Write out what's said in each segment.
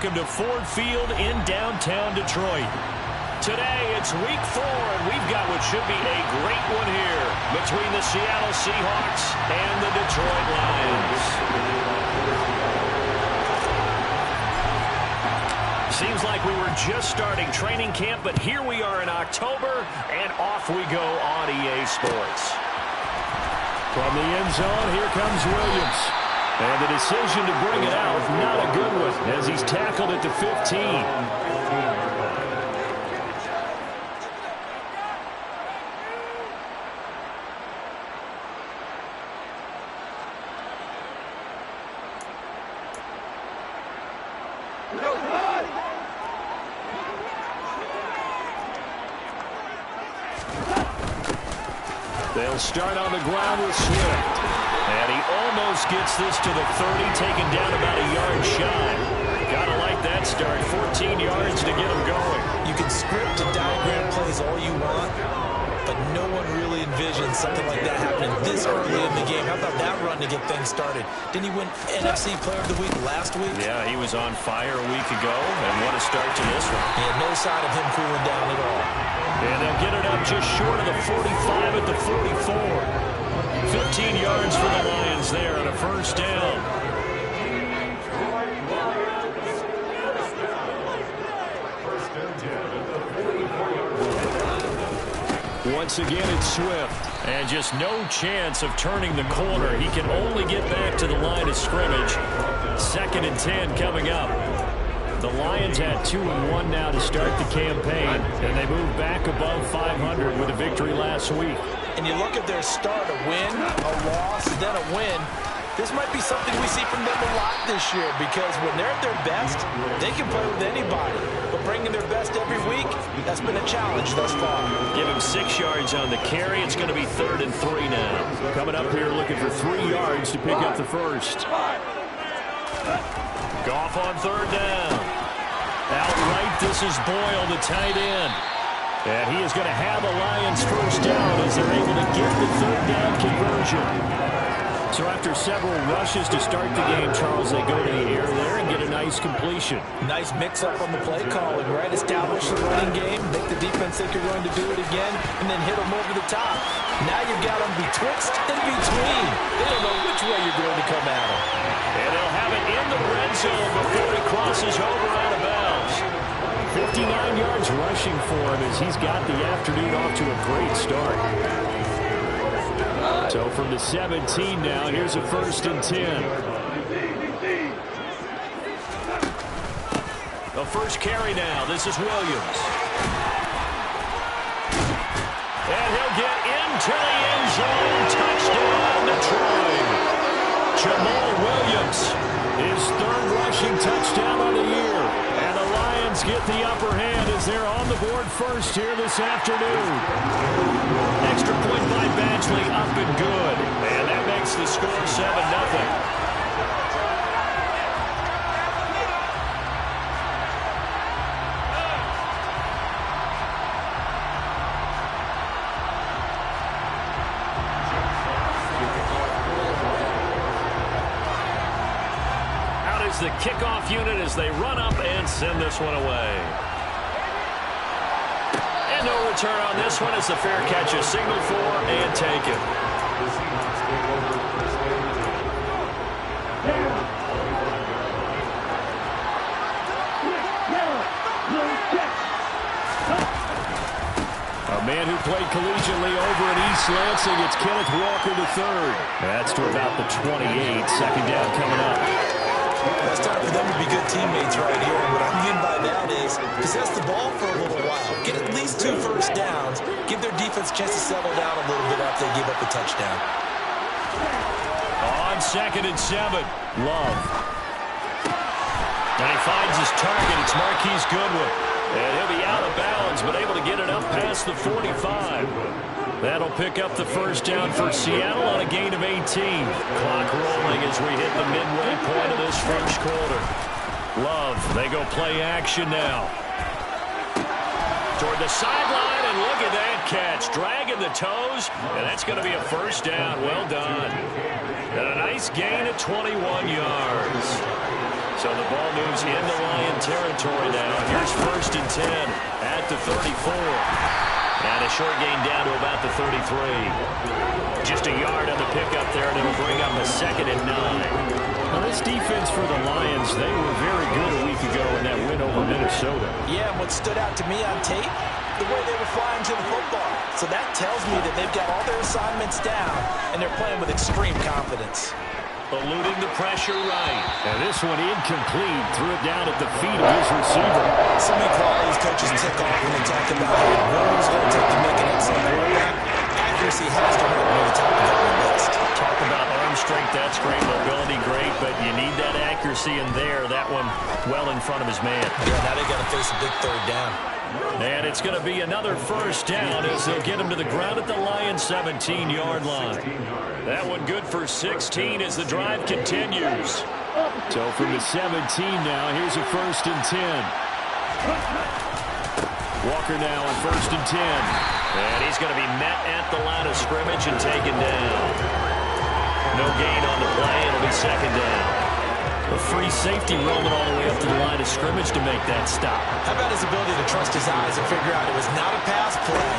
welcome to Ford Field in downtown Detroit. Today, it's week 4, and we've got what should be a great one here between the Seattle Seahawks and the Detroit Lions. Seems like we were just starting training camp, but here we are in October, and off we go on EA Sports. From the end zone, here comes Williams. And the decision to bring it out, not a good one, as he's tackled at the 15. They'll start on the ground with Swift. And he almost gets this to the 30, taken down about a yard shy. Gotta like that start. 14 yards to get him going. You can script and diagram plays all you want, but no one really envisions something like that happening this early in the game. How about that run to get things started? Didn't he win NFC Player of the Week last week? Yeah, he was on fire a week ago, and what a start to this one. He had no sign of him cooling down at all. And they'll get it up just short of the 45 at the 44. 15 yards for the Lions there on a first down. Once again, it's Swift. And just no chance of turning the corner. He can only get back to the line of scrimmage. 2nd and 10 coming up. The Lions had 2-1 now to start the campaign, and they moved back above 500 with a victory last week. And you look at their start, a win, a loss, then a win. This might be something we see from them a lot this year, because when they're at their best, they can play with anybody. But bringing their best every week, that's been a challenge thus far. Give him 6 yards on the carry. It's going to be 3rd and 3 now. Coming up here looking for 3 yards to pick up the first. Goff on 3rd down. Outright, this is Boyle, the tight end. And he is going to have the Lions first down as they're able to get the 3rd down conversion. So after several rushes to start the game, Charles, they go to the air there and get a nice completion. Nice mix-up on the play calling, right? Establish the running game, make the defense think you're going to do it again, and then hit them over the top. Now you've got them betwixt and between. They don't know which way you're going to come at them. And they'll have it in the red zone before he crosses over out of bounds. 59 yards rushing for him as he's got the afternoon off to a great start. So from the 17 now, here's a 1st and 10. The first carry now. This is Williams. And he'll get into the end zone. Touchdown, Detroit. Jamal Williams, his 3rd rushing touchdown of the year. And the Lions get the upper hand as they're on the board first here this afternoon. Extra point by Badgley, up and good. And that makes the score 7-0. The kickoff unit as they run up and send this one away. And no return on this one as the fair catch is signaled for and taken. A man who played collegiately over in East Lansing, it's Kenneth Walker III. That's to about the 28. 2nd down coming up. It's time for them to be good teammates right here. And what I mean by that is possess the ball for a little while. Get at least 2 first downs. Give their defense a chance to settle down a little bit after they give up a touchdown. On 2nd and 7. Love. And he finds his target. It's Marquise Goodwin. And he'll be out of bounds, but able to get it up past the 45. That'll pick up the first down for Seattle on a gain of 18. Clock rolling as we hit the midway point of this first quarter. Love, they go play action now. Toward the sideline, and look at that catch. Dragging the toes, and that's going to be a first down. Well done. And a nice gain of 21 yards. So the ball moves into Lion territory now. Here's 1st and 10 at the 34. And a short gain down to about the 33. Just a yard on the pickup there, and it'll bring up a 2nd and 9. Now, this defense for the Lions, they were very good a week ago in that win over Minnesota. Yeah, and what stood out to me on tape, the way they were flying to the football. So that tells me that they've got all their assignments down, and they're playing with extreme confidence. Eluding the pressure right. And this one incomplete. Threw it down at the feet of his receiver. So many qualities coaches tick off when they talk about what it's going to take to make an excellent quarterback. Accuracy has to rank near the top of every list. Talk about arm strength, that's great. Mobility, great. But you need that accuracy in there. That one well in front of his man. Yeah, now they got to face a big 3rd down. And it's going to be another 1st down as they'll get him to the ground at the Lions' 17-yard line. That one good for 16 as the drive continues. So from the 17 now, here's a 1st and 10. Walker now on 1st and 10. And he's going to be met at the line of scrimmage and taken down. No gain on the play. It'll be 2nd down. A free safety roaming all the way up to the line of scrimmage to make that stop. How about his ability to trust his eyes and figure out it was not a pass play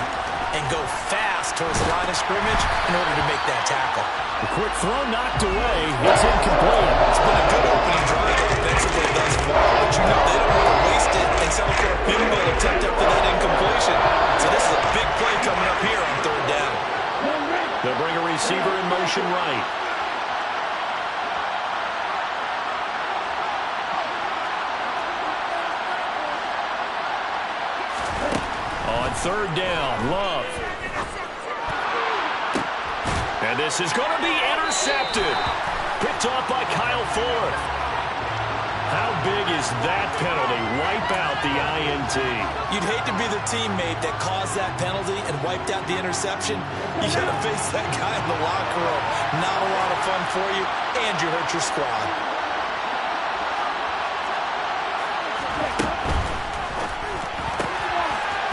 and go fast towards the line of scrimmage in order to make that tackle. A quick throw knocked away. It's incomplete. It's been a good opening drive offensively thus far, but you know they don't want to waste it and settle for a pinball attempt after that incompletion. So this is a big play coming up here on 3rd down. They'll bring a receiver in motion right. On 3rd down, Love. And this is going to be intercepted. Picked off by Kyle Fuller. How big is that penalty? Wipe out the INT. You'd hate to be the teammate that caused that penalty and wiped out the interception. You got to face that guy in the locker room. Not a lot of fun for you, and you hurt your squad.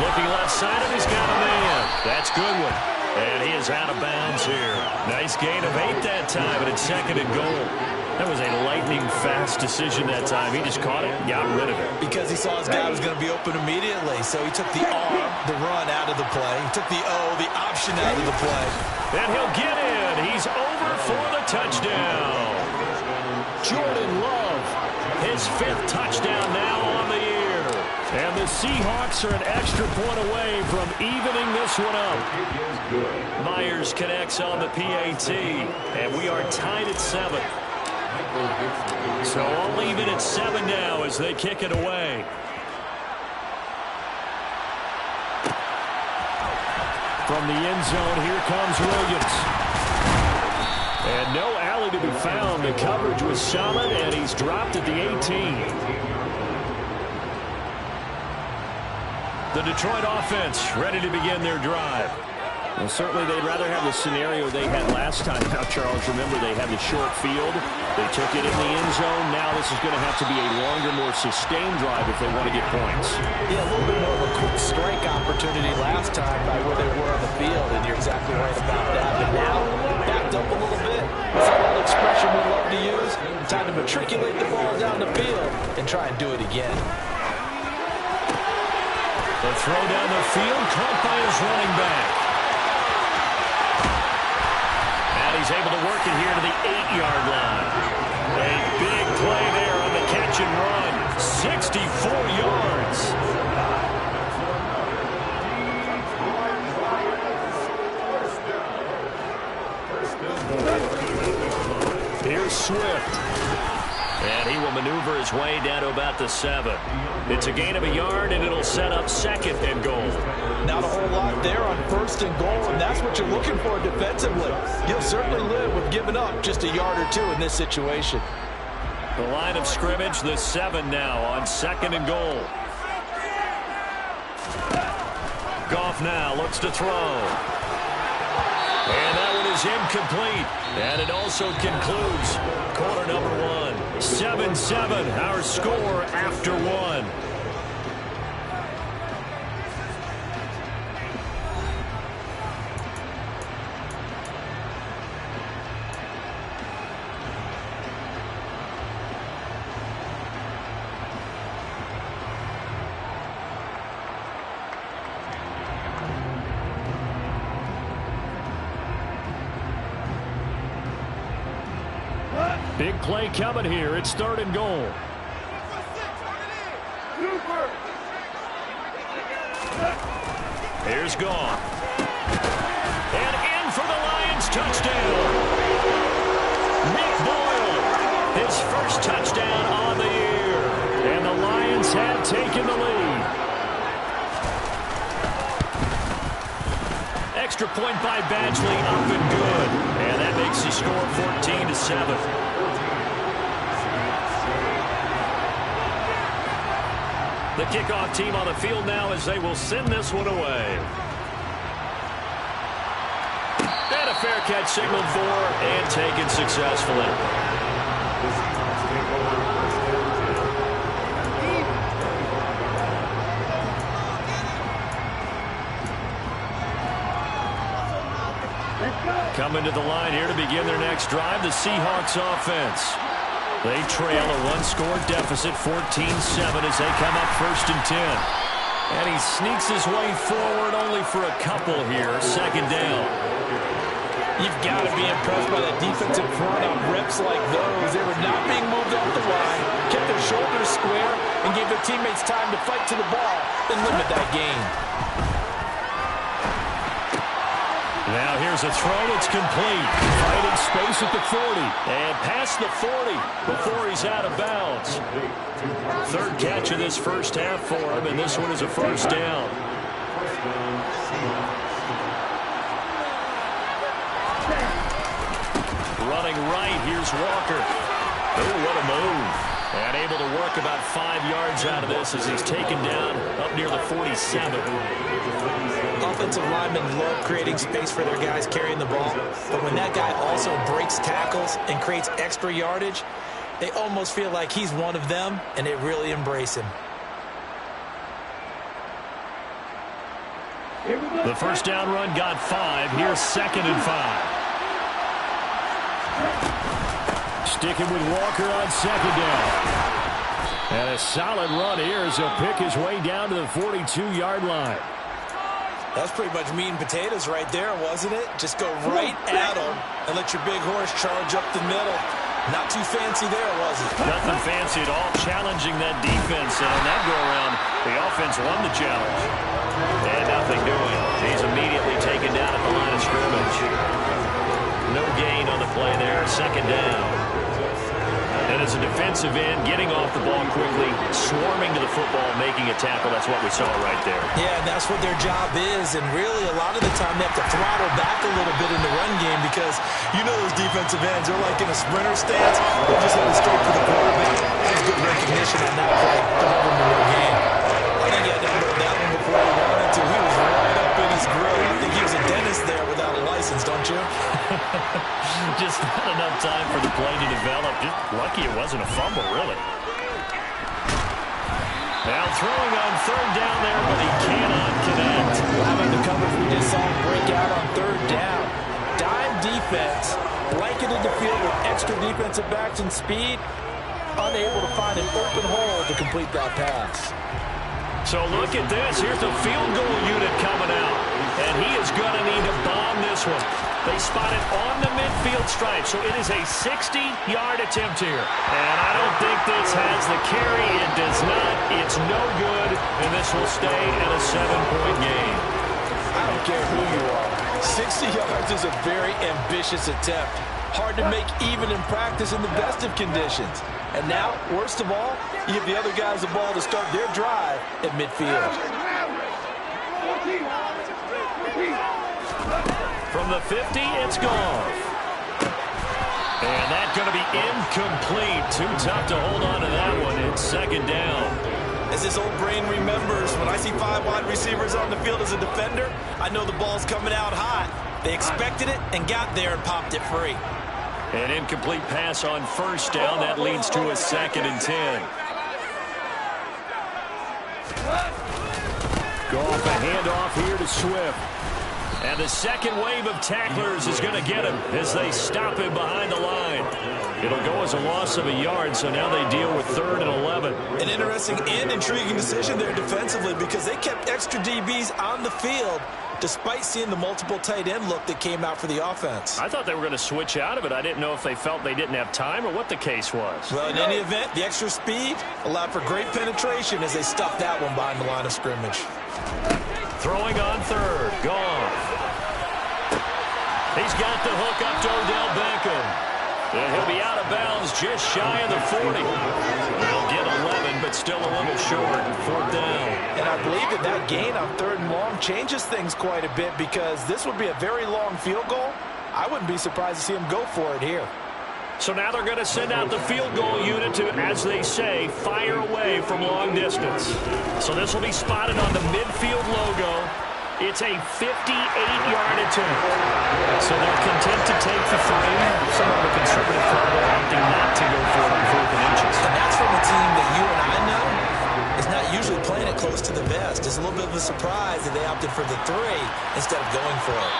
Looking left side, and he's got a man. That's Goodwin. And he is out of bounds here. Nice gain of 8 that time, and it's 2nd and goal. That was a lightning-fast decision that time. He just caught it and got rid of it. Because he saw his guy was going to be open immediately, so he took the R, the run, out of the play. He took the O, the option, out of the play. And he'll get in. He's over for the touchdown. Jordan Love, his 5th touchdown now on the year. And the Seahawks are an extra point away from evening this one up. Myers connects on the PAT, and we are tied at 7. So I'll leave it at 7 now as they kick it away. From the end zone, here comes Williams. And no alley to be found. The coverage was solid, and he's dropped at the 18. The Detroit offense ready to begin their drive. Well, certainly they'd rather have the scenario they had last time. Now, Charles, remember they had the short field. They took it in the end zone. Now this is going to have to be a longer, more sustained drive if they want to get points. Yeah, a little bit more of a quick strike opportunity last time by where they were on the field, and you're exactly right about that. But now, backed up a little bit. It's that old expression we love to use. Time to matriculate the ball down the field and try and do it again. The throw down the field, caught by his running back. And he's able to work it here to the 8-yard line. A big play there on the catch and run. 64 yards. Here's Swift. And he will maneuver his way down to about the 7. It's a gain of a yard, and it'll set up 2nd and goal. Not a whole lot there on 1st and goal, and that's what you're looking for defensively. You'll certainly live with giving up just a yard or 2 in this situation. The line of scrimmage, the 7 now on 2nd and goal. Goff now looks to throw. And that one is incomplete. And it also concludes quarter number 1. 7-7, our score after 1. Big play coming here. It's 3rd and goal. Here's gone. And in for the Lions touchdown. Nick Boyle, his first touchdown on the year. And the Lions have taken the lead. Extra point by Badgley, up and good. And that makes the score 14-7. The kickoff team on the field now as they will send this one away. And a fair catch signaled for and taken successfully. Coming to the line here to begin their next drive, the Seahawks offense. They trail a one-score deficit, 14-7, as they come up 1st and 10. And he sneaks his way forward only for a couple here. 2nd down. You've got to be impressed by that defensive front on reps like those. They were not being moved off the line, kept their shoulders square, and gave their teammates time to fight to the ball and limit that gain. Now here's a throw. It's complete. Finding space at the 40. And past the 40 before he's out of bounds. 3rd catch of this first half for him, and this one is a 1st down. Running right, here's Walker. Oh, what a move. And able to work about 5 yards out of this as he's taken down up near the 47. Offensive linemen love creating space for their guys carrying the ball, but when that guy also breaks tackles and creates extra yardage, they almost feel like he's one of them, and they really embrace him. The first down run got 5. Here's 2nd and 5. Sticking with Walker on 2nd down. And a solid run here as he'll pick his way down to the 42-yard line. That's pretty much meat and potatoes right there, wasn't it? Just go right at him and let your big horse charge up the middle. Not too fancy there, was it? Nothing fancy at all, challenging that defense. And on that go-around, the offense won the challenge. And nothing doing. He's immediately taken down at the line of scrimmage. No gain on the play there, 2nd down. And as a defensive end, getting off the ball quickly, swarming to the football, making a tackle. That's what we saw right there. Yeah, that's what their job is. And really, a lot of the time, they have to throttle back a little bit in the run game because you know those defensive ends, they're like in a sprinter stance. They're just heading straight for the quarterback. There's good recognition on that play to help him in the game. I think he had to know that one before he wanted to. He was right up in his grill. I think he was a dentist there without a license, don't you? Just not enough time for the play to develop. Just lucky it wasn't a fumble, really. Now throwing on 3rd down there, but he cannot connect. How about the coverage we just saw him break out on 3rd down? Dime defense, blanketed the field with extra defensive backs and speed, unable to find an open hole to complete that pass. So look at this. Here's the field goal unit coming out. And he is going to need to bomb this one. They spot it on the midfield stripe, so it is a 60-yard attempt here. And I don't think this has the carry. It does not. It's no good, and this will stay at a 7-point game. I don't care who you are. 60 yards is a very ambitious attempt. Hard to make even in practice in the best of conditions. And now, worst of all, you give the other guys the ball to start their drive at midfield. From the 50, it's gone. And that's going to be incomplete. Too tough to hold on to that one. It's 2nd down. As this old brain remembers, when I see 5 wide receivers on the field as a defender, I know the ball's coming out hot. They expected it and got there and popped it free. An incomplete pass on 1st down. That leads to a 2nd and 10. Go off a handoff here to Swift. And the second wave of tacklers is going to get him as they stop him behind the line. It'll go as a loss of a yard, so now they deal with 3rd and 11. An interesting and intriguing decision there defensively because they kept extra DBs on the field despite seeing the multiple tight end look that came out for the offense. I thought they were going to switch out of it. I didn't know if they felt they didn't have time or what the case was. Well, in any event, the extra speed allowed for great penetration as they stuffed that one behind the line of scrimmage. Throwing on 3rd. Gone. He's got the hook up to Odell Beckham. And he'll be out of bounds just shy of the 40. They'll get 11, but still a little short. 4th down. And I believe that gain on 3rd and long changes things quite a bit because this would be a very long field goal. I wouldn't be surprised to see him go for it here. So now they're going to send out the field goal unit to, as they say, fire away from long distance. So this will be spotted on the midfield logo. It's a 58-yard attempt. So they're content to take the 3. Some of the conservative crowd opting not to go for it on 4th and inches. And that's from a team that you and I know is not usually playing it close to the vest. It's a little bit of a surprise that they opted for the 3 instead of going for it.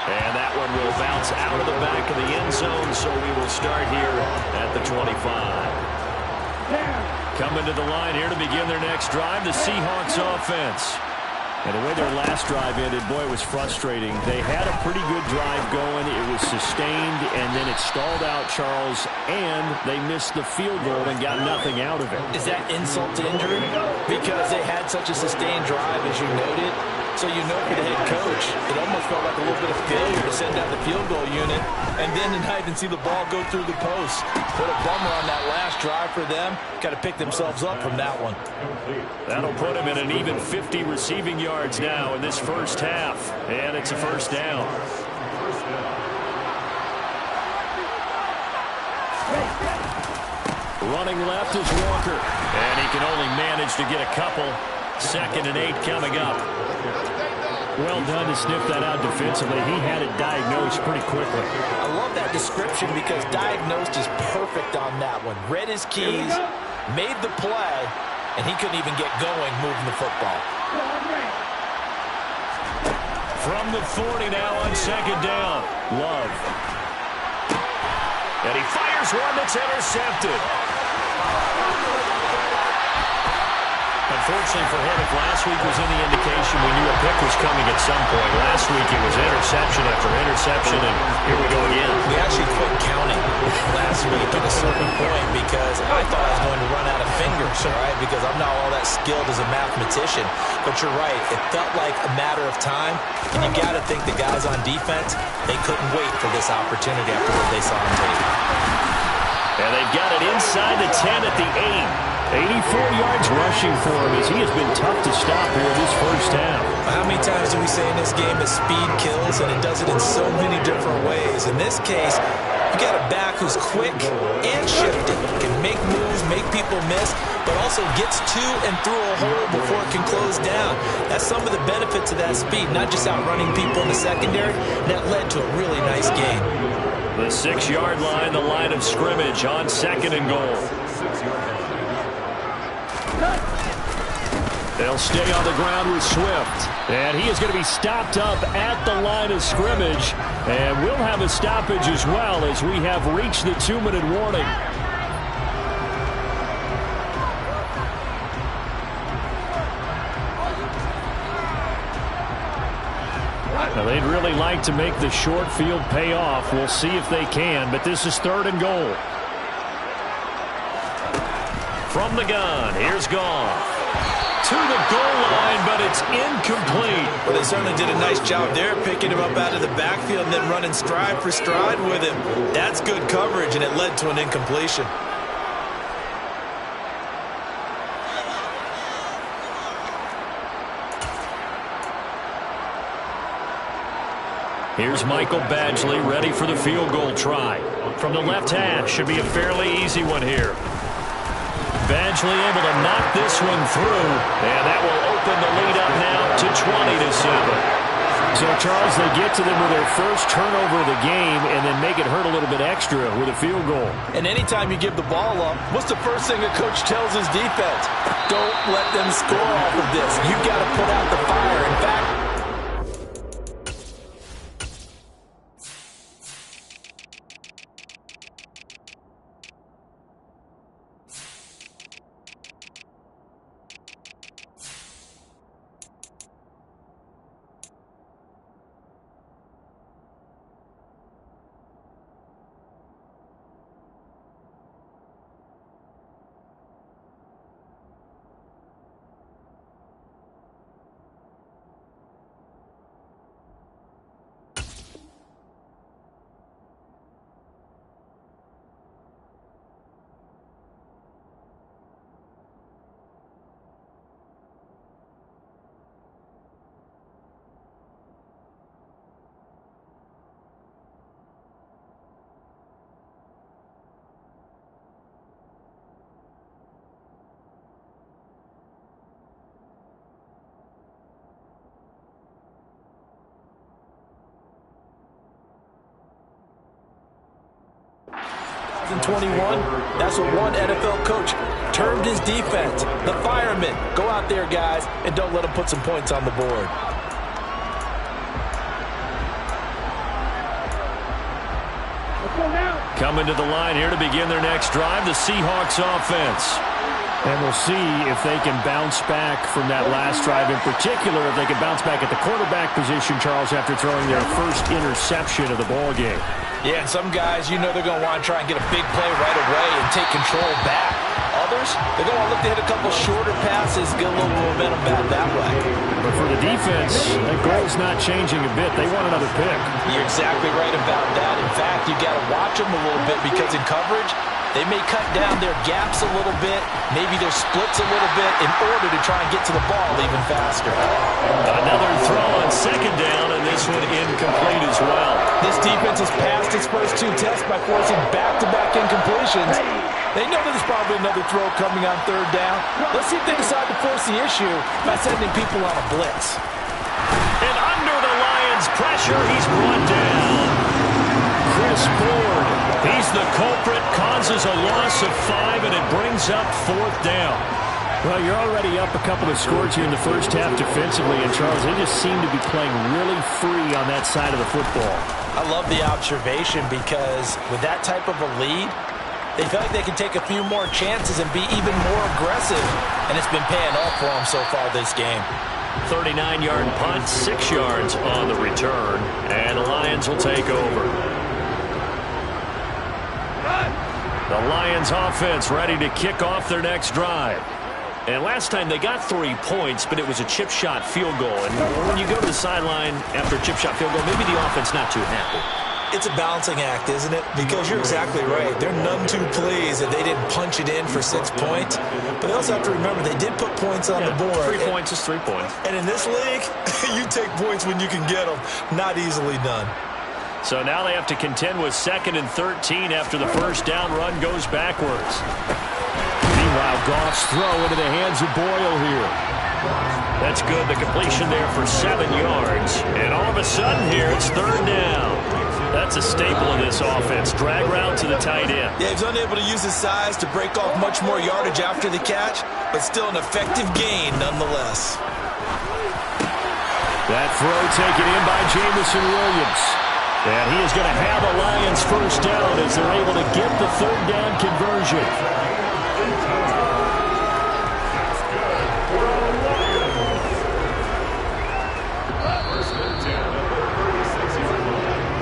And that one will bounce out of the back of the end zone, so we will start here at the 25. Coming to the line here to begin their next drive, the Seahawks offense. And the way their last drive ended, boy, it was frustrating. They had a pretty good drive going. It was sustained, and then it stalled out, Charles, and they missed the field goal and got nothing out of it. Is that insult to injury? Because they had such a sustained drive, as you noted. So you know for the head coach, it almost felt like a little bit of failure to send out the field goal unit and then not even see the ball go through the post. What a bummer on that last drive for them. Got to pick themselves up from that one. That'll put them in an even 50 receiving yards now in this first half. And it's a 1st down. Running left is Walker. And he can only manage to get a couple. 2nd and 8 coming up. Well done to sniff that out defensively. He had it diagnosed pretty quickly. I love that description because diagnosed is perfect on that one. Read his keys, made the play, and he couldn't even get going moving the football. From the 40 now on 2nd down. Love. And he fires one that's intercepted. Unfortunately for him, if last week was any indication, we knew a pick was coming at some point. Last week it was interception after interception, and here we go again. We actually quit counting last week at a certain point because I thought I was going to run out of fingers, all right, because I'm not all that skilled as a mathematician. But you're right, it felt like a matter of time, and you got to think the guys on defense, they couldn't wait for this opportunity after what they saw on tape. And they've got it inside the 10 at the 8. 84 yards rushing for him as he has been tough to stop here this first half. How many times do we say in this game that speed kills, and it does it in so many different ways? In this case, you got a back who's quick and shifty, can make moves, make people miss, but also gets to and through a hole before it can close down. That's some of the benefits of that speed, not just outrunning people in the secondary. That led to a really nice game. The 6-yard line, the line of scrimmage on 2nd and goal. They'll stay on the ground with Swift. And he is going to be stopped up at the line of scrimmage. And we'll have a stoppage as well as we have reached the 2-minute warning. Now, they'd really like to make the short field pay off. We'll see if they can, but this is 3rd and goal. From the gun, here's Goff. To the goal line, but it's incomplete. Well, they certainly did a nice job there, picking him up out of the backfield and then running stride for stride with him. That's good coverage, and it led to an incompletion. Here's Michael Badgley ready for the field goal try. From the left hash, should be a fairly easy one here. Badgley able to knock this one through, and that will open the lead up now to 20-7. So, Charles, they get to them with their first turnover of the game and then make it hurt a little bit extra with a field goal. And anytime you give the ball up, what's the first thing a coach tells his defense? Don't let them score off of this. You've got to put out the fire. In fact, 2021, that's what one NFL coach termed his defense. The firemen. Go out there, guys, and don't let them put some points on the board. Coming to the line here to begin their next drive, the Seahawks offense. And we'll see if they can bounce back from that last drive. In particular, if they can bounce back at the quarterback position, Charles, after throwing their first interception of the ball game. Yeah, and some guys, you know they're going to want to try and get a big play right away and take control back. Others, they're going to want to look to hit a couple shorter passes, get a little momentum back that way. But for the defense, that goal's not changing a bit. They want another pick. You're exactly right about that. In fact, you got to watch them a little bit because in coverage, they may cut down their gaps a little bit, maybe their splits a little bit in order to try and get to the ball even faster. Another throw on second down, and this one incomplete as well. This defense has passed its first two tests by forcing back-to-back incompletions. They know that there's probably another throw coming on third down. Let's see if they decide to force the issue by sending people on a blitz. And under the Lions' pressure, he's brought down. Chris Ford, he's the culprit, causes a loss of 5, and it brings up fourth down. Well, you're already up a couple of scores here in the first half defensively, and Charles, they just seem to be playing really free on that side of the football. I love the observation because with that type of a lead, they feel like they can take a few more chances and be even more aggressive, and it's been paying off for them so far this game. 39-yard punt, 6 yards on the return, and the Lions will take over. The Lions offense ready to kick off their next drive. And last time they got 3 points, but it was a chip shot field goal. And when you go to the sideline after a chip shot field goal, maybe the offense not too happy. It's a balancing act, isn't it? Because you're exactly right. They're none too pleased that they didn't punch it in for 6 points. But they also have to remember they did put points on the board. 3 points is 3 points. And in this league, you take points when you can get them. Not easily done. So now they have to contend with 2nd and 13 after the first down run goes backwards. Meanwhile, Goff's throw into the hands of Boyle here. That's good. The completion there for 7 yards. And all of a sudden here, it's third down. That's a staple in this offense. Drag route to the tight end. Yeah, he's unable to use his size to break off much more yardage after the catch, but still an effective gain nonetheless. That throw taken in by Jamison Williams. And he is going to have a Lions first down as they're able to get the third down conversion.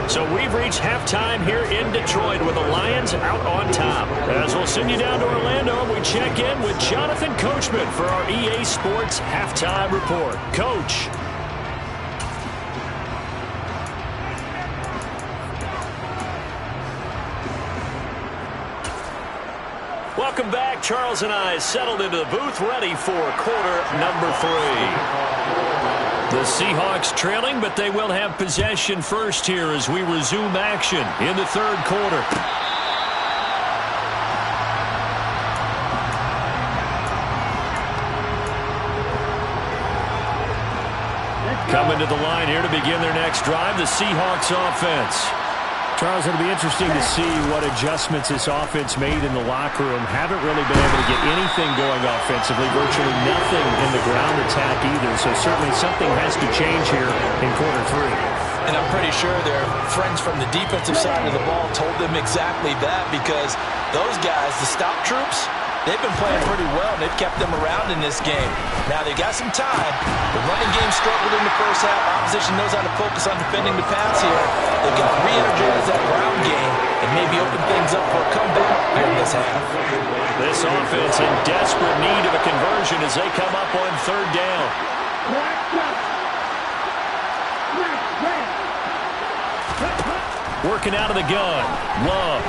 So we've reached halftime here in Detroit with the Lions out on top. As we'll send you down to Orlando, we check in with Jonathan Coachman for our EA Sports Halftime Report. Coach. Welcome back. Charles and I settled into the booth ready for quarter number 3. The Seahawks trailing, but they will have possession first here as we resume action in the third quarter. Coming to the line here to begin their next drive, the Seahawks offense. Charles, it'll be interesting to see what adjustments this offense made in the locker room. Haven't really been able to get anything going offensively, virtually nothing in the ground attack either. So certainly something has to change here in quarter 3. And I'm pretty sure their friends from the defensive side of the ball told them exactly that because those guys, the stop troops, they've been playing pretty well, and they've kept them around in this game. Now, they got some time. The running game struggled in the first half. Opposition knows how to focus on defending the pass here. They've got to re-energize that ground game and maybe open things up for a comeback here in this half. This offense in desperate need of a conversion as they come up on third down. Working out of the gun. Love.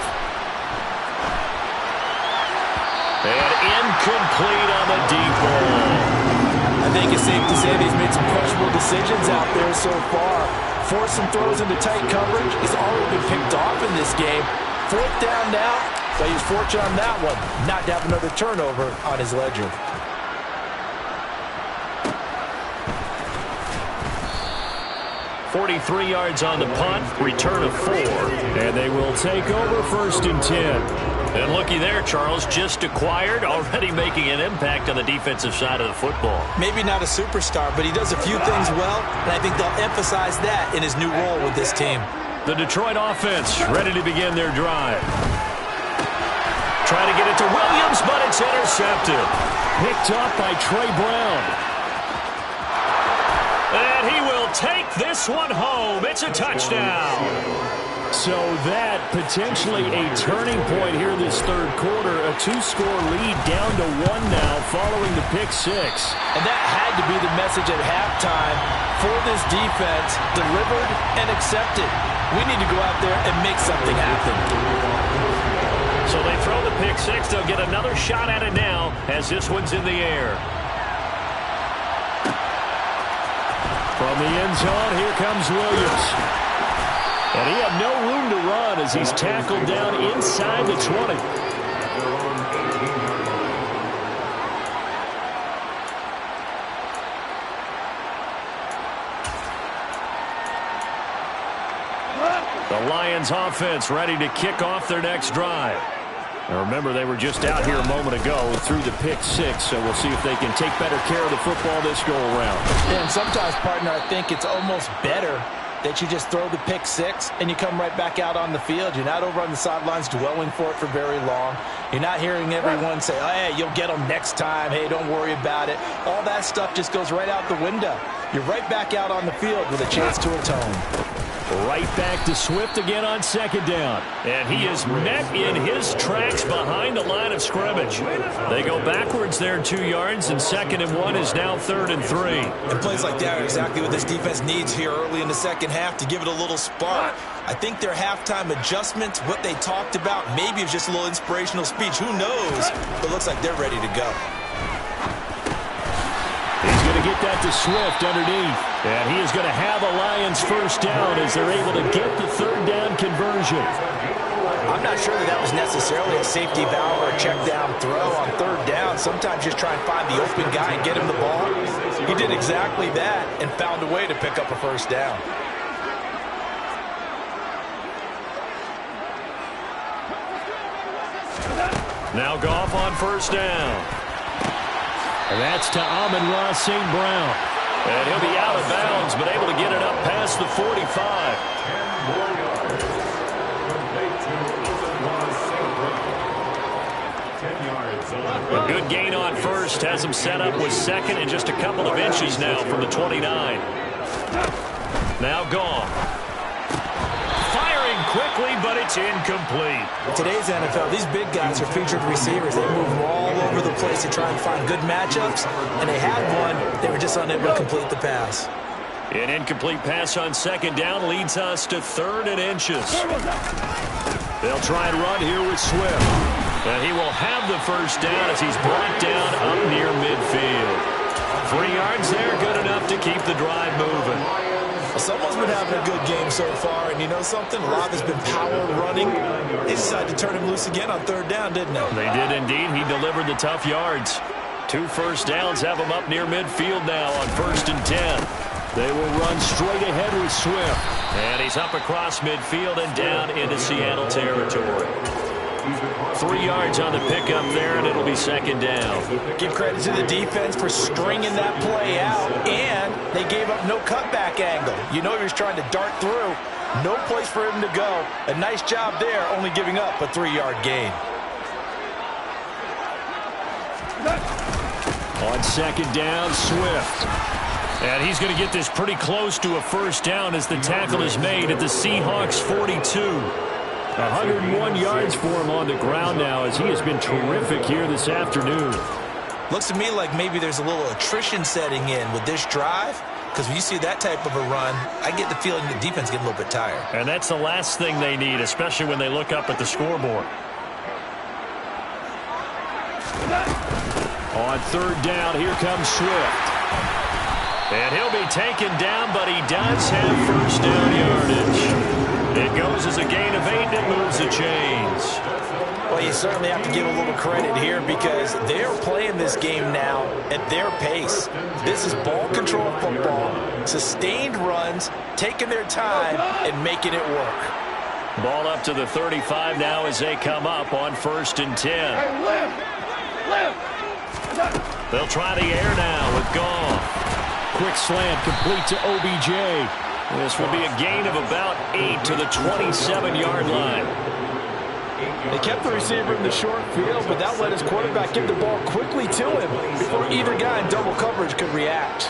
And incomplete on the deep ball. I think it's safe to say they've made some questionable decisions out there so far. Forced some throws into tight coverage. He's already been picked off in this game. Fourth down now, but he's fortunate on that one not to have another turnover on his ledger. 43 yards on the punt, return of 4. And they will take over 1st and 10. And looky there, Charles, just acquired, already making an impact on the defensive side of the football. Maybe not a superstar, but he does a few things well, and I think they'll emphasize that in his new role with this team. The Detroit offense ready to begin their drive. Trying to get it to Williams, but it's intercepted. Picked up by Trey Brown. And he will take this one home. It's a touchdown. So that potentially a turning point here this third quarter. A 2-score lead down to 1 now following the pick 6. And that had to be the message at halftime for this defense. Delivered and accepted. We need to go out there and make something happen. So they throw the pick 6. They'll get another shot at it now as this one's in the air. From the end zone, here comes Williams. And he had no room to run as he's tackled down inside the 20. The Lions offense ready to kick off their next drive. Now remember, they were just out here a moment ago through the pick 6, so we'll see if they can take better care of the football this go-around. Yeah, and sometimes, partner, I think it's almost better that you just throw the pick 6 and you come right back out on the field. You're not over on the sidelines dwelling for it for very long. You're not hearing everyone say, oh, hey, you'll get them next time. Hey, don't worry about it. All that stuff just goes right out the window. You're right back out on the field with a chance to atone. Right back to Swift again on 2nd down. And he is met in his tracks behind the line of scrimmage. They go backwards there 2 yards, and 2nd and 1 is now 3rd and 3. And plays like that are exactly what this defense needs here early in the second half to give it a little spark. I think their halftime adjustments, what they talked about, maybe it's just a little inspirational speech. Who knows? But it looks like they're ready to go. He's going to get that to Swift underneath. And he is going to have a Lions first down as they're able to get the 3rd down conversion. I'm not sure that was necessarily a safety valve or a check down throw on 3rd down. Sometimes just try and find the open guy and get him the ball. He did exactly that and found a way to pick up a first down. Now Goff on 1st down. And that's to Amon-Ra St. Brown. And he'll be out of bounds, but able to get it up past the 45. A good gain on 1st. Has him set up with 2nd and just a couple of inches now from the 29. Now Goff. Firing quickly, but it's incomplete. Today's NFL, these big guys are featured receivers. They move all over the place to try and find good matchups, and they had one. They were just unable to complete the pass. An incomplete pass on 2nd down leads us to 3rd and inches. They'll try and run here with Swift. And he will have the first down as he's brought down up near midfield. 3 yards there, good enough to keep the drive moving. Someone's been having a good game so far, and you know something? A lot has been power running. They decided to turn him loose again on 3rd down, didn't they? They did indeed. He delivered the tough yards. 2 first downs have him up near midfield now on 1st and 10. They will run straight ahead with Swift. And he's up across midfield and down into Seattle territory. 3 yards on the pickup there, and it'll be 2nd down. Give credit to the defense for stringing that play out, and they gave up no cutback angle. You know he was trying to dart through. No place for him to go. A nice job there, only giving up a 3-yard gain. On 2nd down, Swift. And he's going to get this pretty close to a first down as the tackle is made at the Seahawks 42. 101 yards for him on the ground now as he has been terrific here this afternoon. Looks to me like maybe there's a little attrition setting in with this drive, because when you see that type of a run, I get the feeling the defense getting a little bit tired. And that's the last thing they need, especially when they look up at the scoreboard. On 3rd down, here comes Swift. And he'll be taken down, but he does have first down yardage. It goes as a gain of 8, and it moves the chains. Well, Well, you certainly have to give a little credit here because they're playing this game now at their pace. This is ball control football, sustained runs, taking their time and making it work. Ball up to the 35 now as they come up on 1st and 10. They'll try the air now with Goff. Quick slant complete to OBJ. This will be a gain of about 8 to the 27-yard line. They kept the receiver in the short field, but that let his quarterback get the ball quickly to him before either guy in double coverage could react.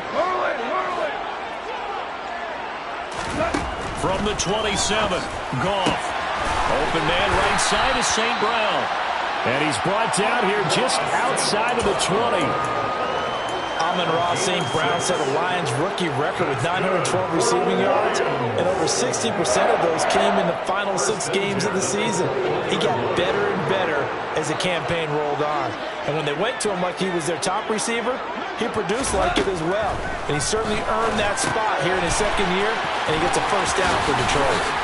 From the 27, Goff. Open man right side is St. Brown. And he's brought down here just outside of the 20. Amon-Ra St. Brown set a Lions rookie record with 912 receiving yards, and over 60% of those came in the final 6 games of the season. He got better and better as the campaign rolled on. And when they went to him like he was their top receiver, he produced like it as well. And he certainly earned that spot here in his second year, and he gets a first down for Detroit.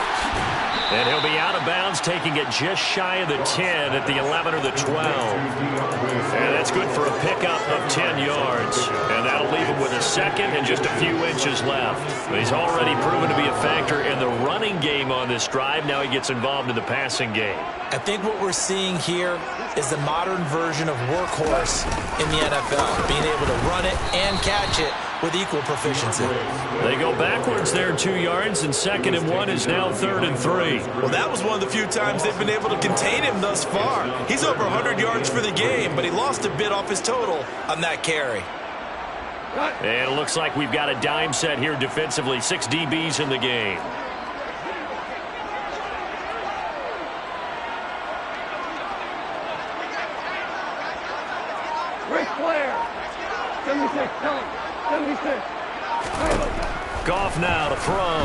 And he'll be out of bounds, taking it just shy of the 10 at the 11 or the 12. And that's good for a pickup of 10 yards. And that'll leave him with a second and just a few inches left. But he's already proven to be a factor in the running game on this drive. Now he gets involved in the passing game. I think what we're seeing here is the modern version of workhorse in the NFL, being able to run it and catch it with equal proficiency. They go backwards there 2 yards, and 2nd and 1 is now 3rd and 3. Well, that was one of the few times they've been able to contain him thus far. He's over 100 yards for the game, but he lost a bit off his total on that carry. And it looks like we've got a dime set here defensively. 6 DBs in the game. Goff now to throw.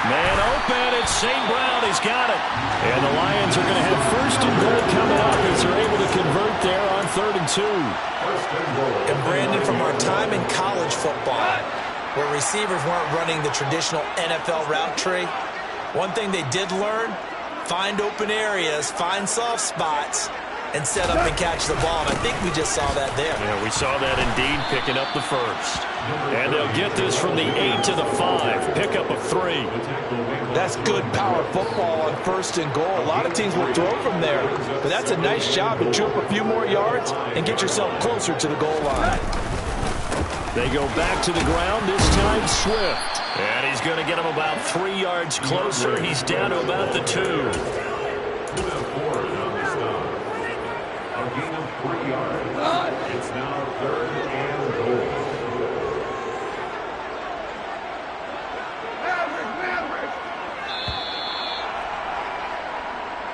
Man open, it's St. Brown, he's got it. And the Lions are going to have 1st and goal coming up as they're able to convert there on 3rd and 2. And Brandon, from our time in college football, where receivers weren't running the traditional NFL route tree, one thing they did learn, find open areas, find soft spots, and set up and catch the ball. And I think we just saw that there. Yeah, we saw that indeed, picking up the first. And they'll get this from the 8 to the 5. Pickup of 3. That's good power football on 1st and goal. A lot of teams will throw from there, but that's a nice job to chew up a few more yards and get yourself closer to the goal line. They go back to the ground, this time Swift. And he's going to get him about 3 yards closer. He's down to about the 2. It's now 3rd and goal.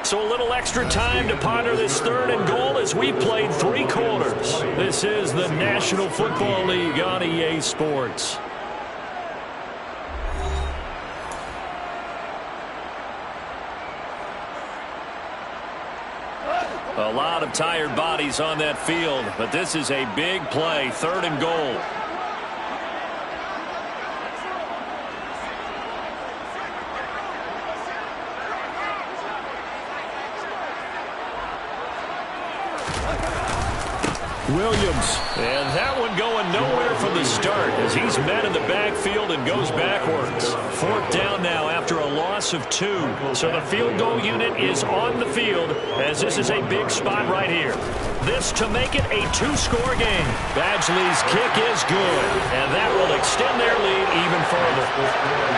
So a little extra time to ponder this 3rd and goal as we played 3 quarters. This is the National Football League on EA Sports. A lot of tired bodies on that field, but this is a big play, 3rd and goal. Williams. And that one going nowhere from the start as he's met in the backfield and goes backwards. 4th down now after a loss of 2. So the field goal unit is on the field as this is a big spot right here. This to make it a 2-score game. Badgley's kick is good, and that will extend their lead even further.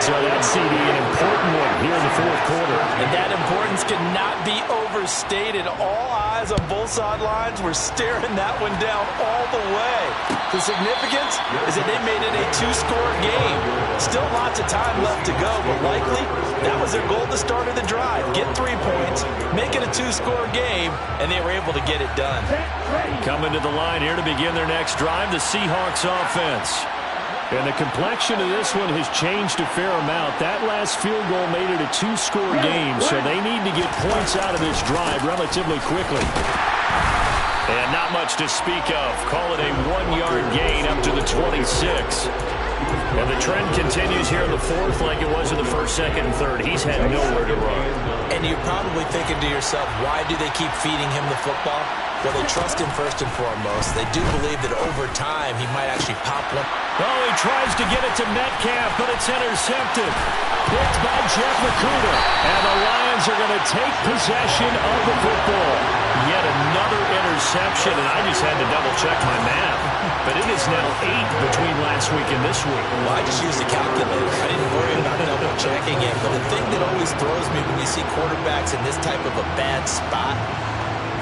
So that's CD, an important one here in the 4th quarter. And that importance cannot be overstated. All eyes on both sidelines were staring that one down all the way. The significance is that they made it a 2-score game. Still lots of time left to go, but likely that was their goal at the start of the drive. Get 3 points, make it a 2-score game, and they were able to get it done. Coming to the line here to begin their next drive, the Seahawks offense. And the complexion of this one has changed a fair amount. That last field goal made it a 2-score game, so they need to get points out of this drive relatively quickly. And not much to speak of. Call it a 1-yard gain up to the 26. And the trend continues here in the fourth like it was in the first, second, and third. He's had nowhere to run. And you're probably thinking to yourself, why do they keep feeding him the football? Well, they trust him first and foremost. They do believe that over time he might actually pop one. Oh, he tries to get it to Metcalf, but it's intercepted. Picked by Jeff Okuda. And the Lions are going to take possession of the football. Yet another interception, and I just had to double-check my math. But it is now 8 between last week and this week. Well, I just used a calculator. I didn't worry about double-checking it. But the thing that always throws me when you see quarterbacks in this type of a bad spot,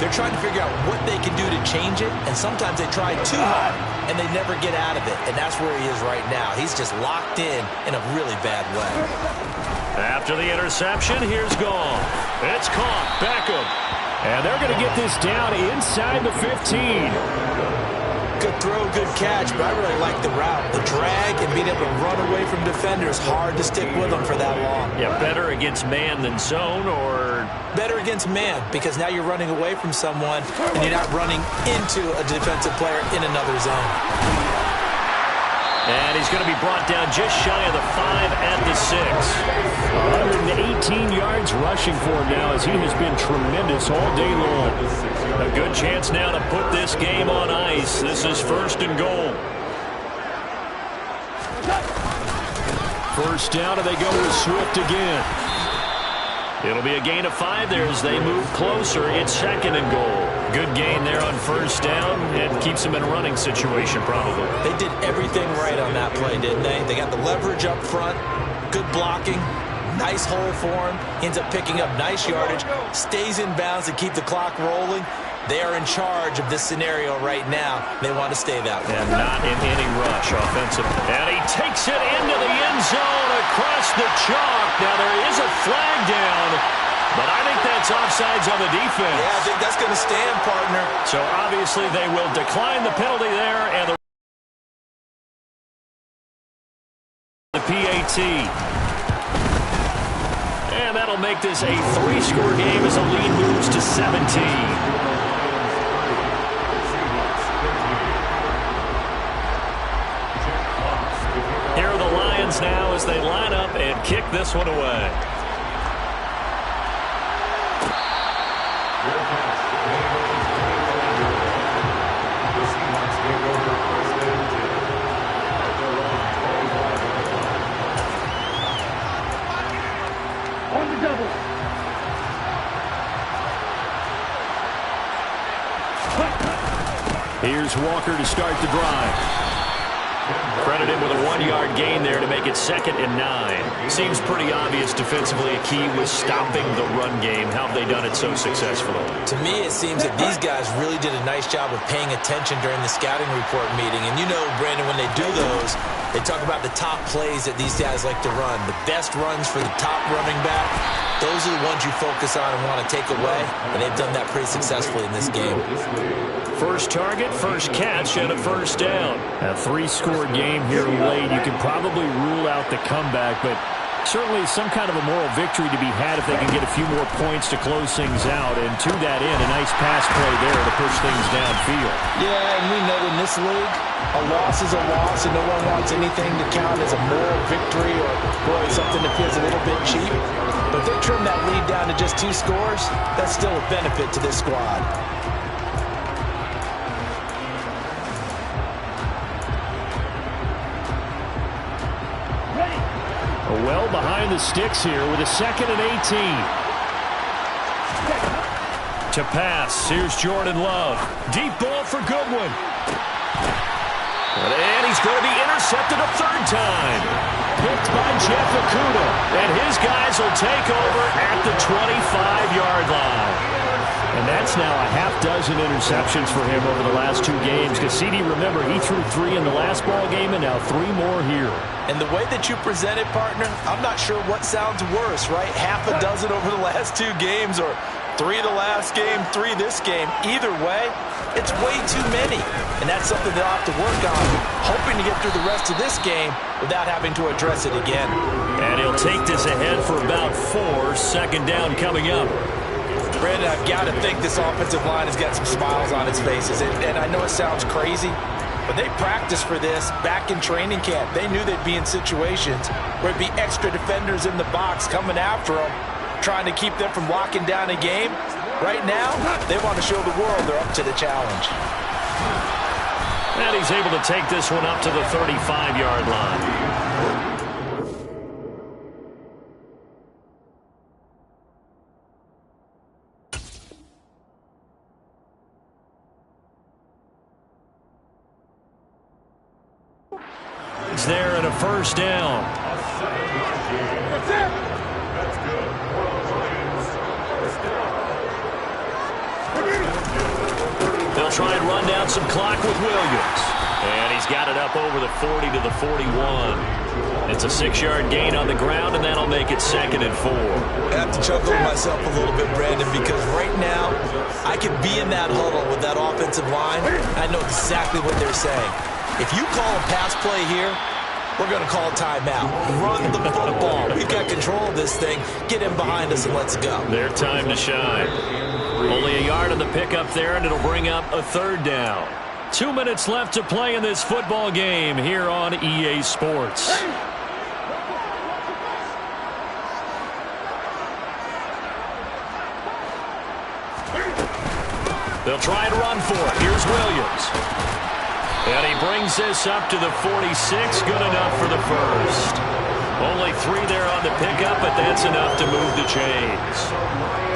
they're trying to figure out what they can do to change it, and sometimes they try too hard, and they never get out of it. And that's where he is right now. He's just locked in a really bad way. After the interception, here's Gall. It's caught. Beckham. And they're going to get this down inside the 15. Good throw, good catch, but I really like the route. The drag and being able to run away from defenders, hard to stick with them for that long. Yeah, better against man than zone, or better against man, because now you're running away from someone and you're not running into a defensive player in another zone. And he's going to be brought down just shy of the 5 at the 6. 118 yards rushing for him now, as he has been tremendous all day long. A good chance now to put this game on ice. This is first and goal. First down, and they go with Swift again. It'll be a gain of 5 there as they move closer. It's second and goal. Good gain there on first down. It keeps them in a running situation, probably. They did everything right on that play, didn't they? They got the leverage up front, good blocking, nice hole for him. Ends up picking up nice yardage, stays in bounds to keep the clock rolling. They are in charge of this scenario right now. They want to stay that way. And not in any rush offensively. And he takes it into the end zone across the chalk. Now there is a flag down, but I think that's offsides on the defense. Yeah, I think that's going to stand, partner. So obviously they will decline the penalty there, and the PAT. And that'll make this a 3-score game as the lead moves to 17. Here are the Lions now as they line up and kick this one away. On the double. Here's Walker to start the drive. Credited with a 1-yard gain there to make it second and 9. Seems pretty obvious defensively a key was stopping the run game. How have they done it so successfully? To me, it seems that these guys really did a nice job of paying attention during the scouting report meeting. And you know, Brandon, when they do those, they talk about the top plays that these guys like to run. The best runs for the top running back, those are the ones you focus on and want to take away. And they've done that pretty successfully in this game. First target, first catch, and a first down. A 3-score game here late. You can probably rule out the comeback, but certainly some kind of a moral victory to be had if they can get a few more points to close things out. And to that end, a nice pass play there to push things downfield. Yeah, and we know in this league, a loss is a loss, and no one wants anything to count as a moral victory or really something that feels a little bit cheap. But if they trim that lead down to just 2 scores, that's still a benefit to this squad. Well behind the sticks here with a second and 18. To pass, here's Jordan Love. Deep ball for Goodwin. And he's going to be intercepted a 3rd time. Picked by Jeff Okuda. And his guys will take over at the 25-yard line. And that's now a half-dozen interceptions for him over the last 2 games. Because CD, remember, he threw 3 in the last ball game and now 3 more here. And the way that you present it, partner, I'm not sure what sounds worse, right? Half a dozen over the last 2 games or 3 the last game, 3 this game. Either way, it's way too many. And that's something they'll have to work on, hoping to get through the rest of this game without having to address it again. And he'll take this ahead for about 4. Second down coming up. Brandon, I've got to think this offensive line has got some smiles on its faces. And I know it sounds crazy, But they practiced for this back in training camp. They knew they'd be in situations where it'd be extra defenders in the box coming after them, trying to keep them from locking down a game. Right now, they want to show the world they're up to the challenge. And he's able to take this one up to the 35-yard line. It's there and a first down. They'll try and run down some clock with Williams. And he's got it up over the 40 to the 41. It's a 6-yard gain on the ground, and that'll make it 2nd and 4. I have to chuckle to myself a little bit, Brandon, because right now I could be in that huddle with that offensive line. I know exactly what they're saying. If you call a pass play here, we're going to call timeout. Run the football. We've got control of this thing. Get in behind us and let's go. Their time to shine. Only a yard on the pickup there, and it'll bring up a 3rd down. 2 minutes left to play in this football game here on EA Sports. They'll try and run for it. Here's Williams. And he brings this up to the 46. Good enough for the first. Only 3 there on the pickup, but that's enough to move the chains.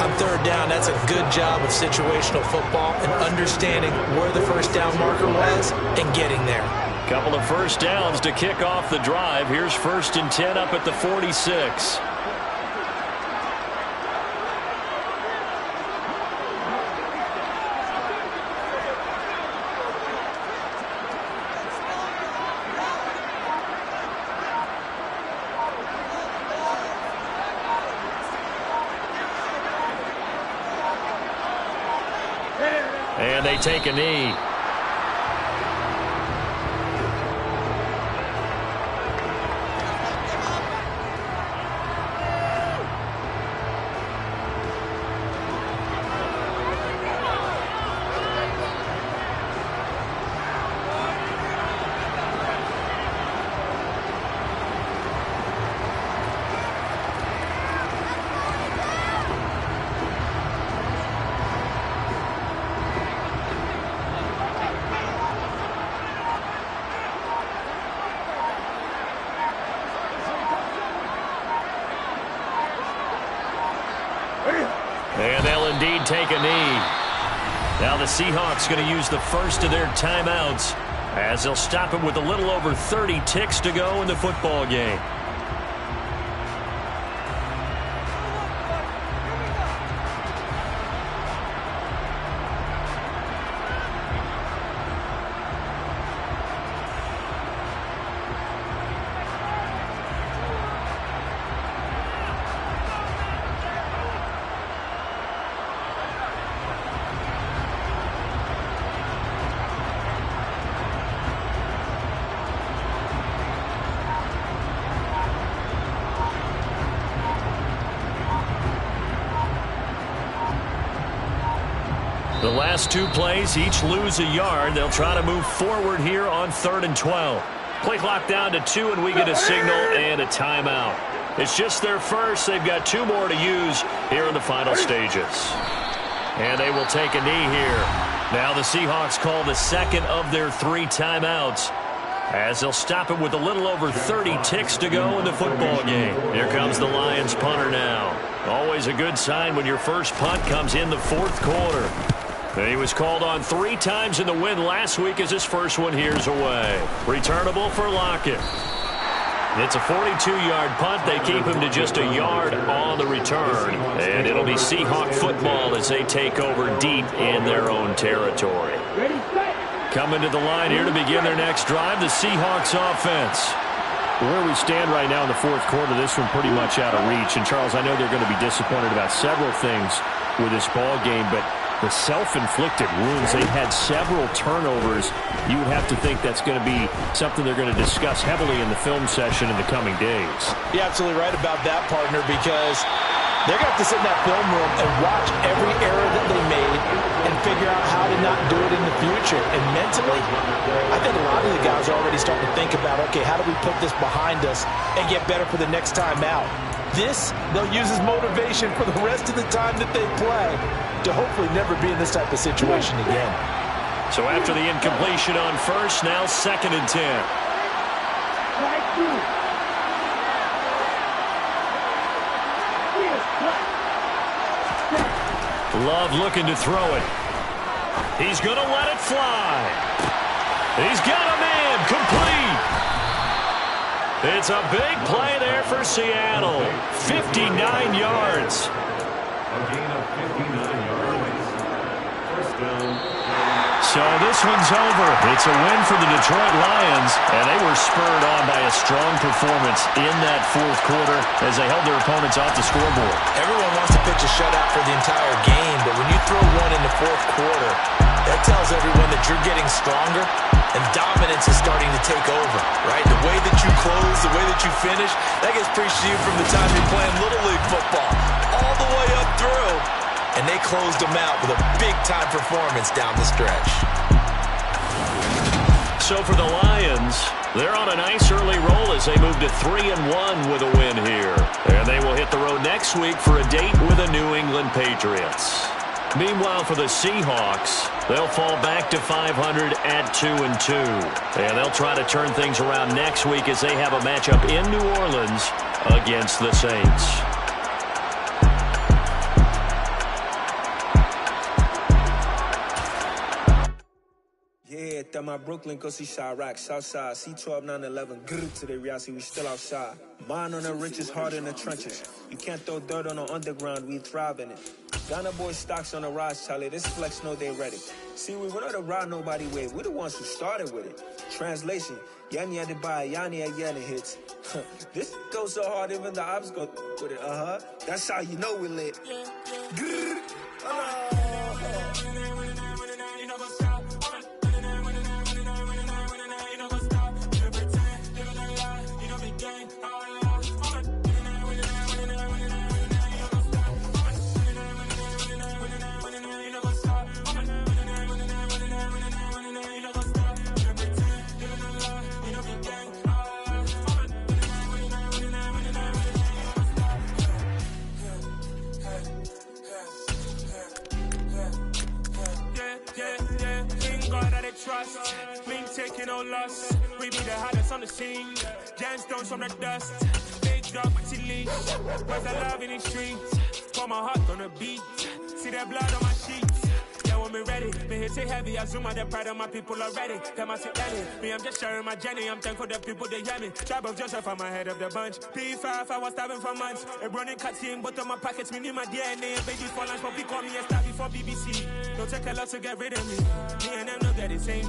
On 3rd down, that's a good job of situational football and understanding where the first down marker was and getting there. Couple of first downs to kick off the drive. Here's 1st and 10 up at the 46. And they take a knee. And they'll indeed take a knee. Now the Seahawks going to use the first of their timeouts as they'll stop it with a little over 30 ticks to go in the football game. The last 2 plays, each lose a yard. They'll try to move forward here on 3rd and 12. Play clock down to 2, and we get a signal and a timeout. It's just their first. They've got 2 more to use here in the final stages. And they will take a knee here. Now the Seahawks call the second of their 3 timeouts as they'll stop it with a little over 30 ticks to go in the football game. Here comes the Lions punter now. Always a good sign when your first punt comes in the 4th quarter. He was called on 3 times in the win last week as his first one here's away. Returnable for Lockett. It's a 42-yard punt. They keep him to just a yard on the return. And it'll be Seahawk football as they take over deep in their own territory. Coming to the line here to begin their next drive, the Seahawks offense. Where we stand right now in the 4th quarter, this one pretty much out of reach. And, Charles, I know they're going to be disappointed about several things with this ball game, but the self-inflicted wounds, they've had several turnovers. You would have to think that's going to be something they're going to discuss heavily in the film session in the coming days. You're absolutely right about that, partner, because they're going to have to sit in that film room and watch every error that they made and figure out how to not do it in the future. And mentally, I think a lot of the guys are already starting to think about, okay, how do we put this behind us and get better for the next time out? This, they'll use as motivation for the rest of the time that they play to hopefully never be in this type of situation again. So after the incompletion on first, now 2nd and 10. Love looking to throw it. He's going to let it fly. He's got a man complete. It's a big play there for Seattle. 59 yards. A gain of 59 yards. First down. So this one's over. It's a win for the Detroit Lions, and they were spurred on by a strong performance in that fourth quarter as they held their opponents off the scoreboard. Everyone wants to pitch a shutout for the entire game, but when you throw one in the fourth quarter, that tells everyone that you're getting stronger and dominance is starting to take over, right? The way that you close, the way that you finish, that gets preached to you from the time you're playing Little League football all the way up through. And they closed them out with a big-time performance down the stretch. So for the Lions, they're on a nice early roll as they move to 3-1 with a win here. And they will hit the road next week for a date with the New England Patriots. Meanwhile, for the Seahawks, they'll fall back to 500 at 2-2. And they'll try to turn things around next week as they have a matchup in New Orleans against the Saints. Yeah, that my Brooklyn, go see Chirac, Southside, C12, 911, grrr to the reality, we still outside. Mine on the richest, hard in the trenches. You can't throw dirt on the underground, we thrive in it. Ghana boy stocks on the rise, Charlie, this flex know they ready. See, we were not a ride nobody with, we the ones who started with it. Translation, Yanni had to buy, Yanni had Yanni hits. This goes so hard, even the ops go with it, That's how you know we lit. Grrr, trust, me taking no loss. We be the hottest on the scene. Gemstones from the dust. Big drop with your leash. Where's the love in the streets? Pour my heart on the beat. See that blood on my sheets. Yeah, when we ready, me hit it heavy. I zoom out the pride of my people already. Them I sit ready. Me, I'm just sharing my journey. I'm thankful the people they hear me. Tribe of Joseph, I'm ahead of the bunch. P5, I was starving for months. A running cut in, but on my pockets, me need my DNA. And babies for lunch, but we call me a star before BBC. Don't take a lot to get rid of me. Me and them don't get the same.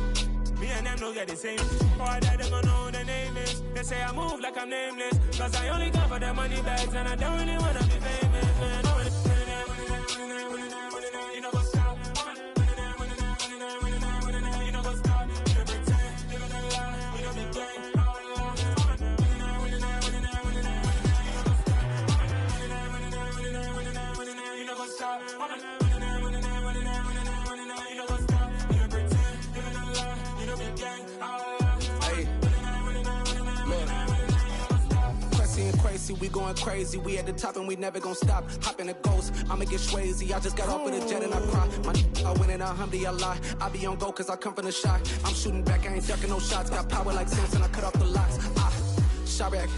Me and them don't get the same. Oh, I died, they gonna know who the name is. They say I move like I'm nameless. Cause I only come for the money bags. And I don't really wanna be famous, man. You know what's up? You know what's up? You pretend, living a lie. You know the game. You know what's up? We going crazy, we at the top and we never gonna stop. Hop in a ghost, I'ma get swayzy. I just got off of the jet and I cry. My I win in a Humvee, I lie. I be on go cause I come from the shot. I'm shooting back, I ain't ducking no shots. Got power like Samson, I cut off the locks. Chirac,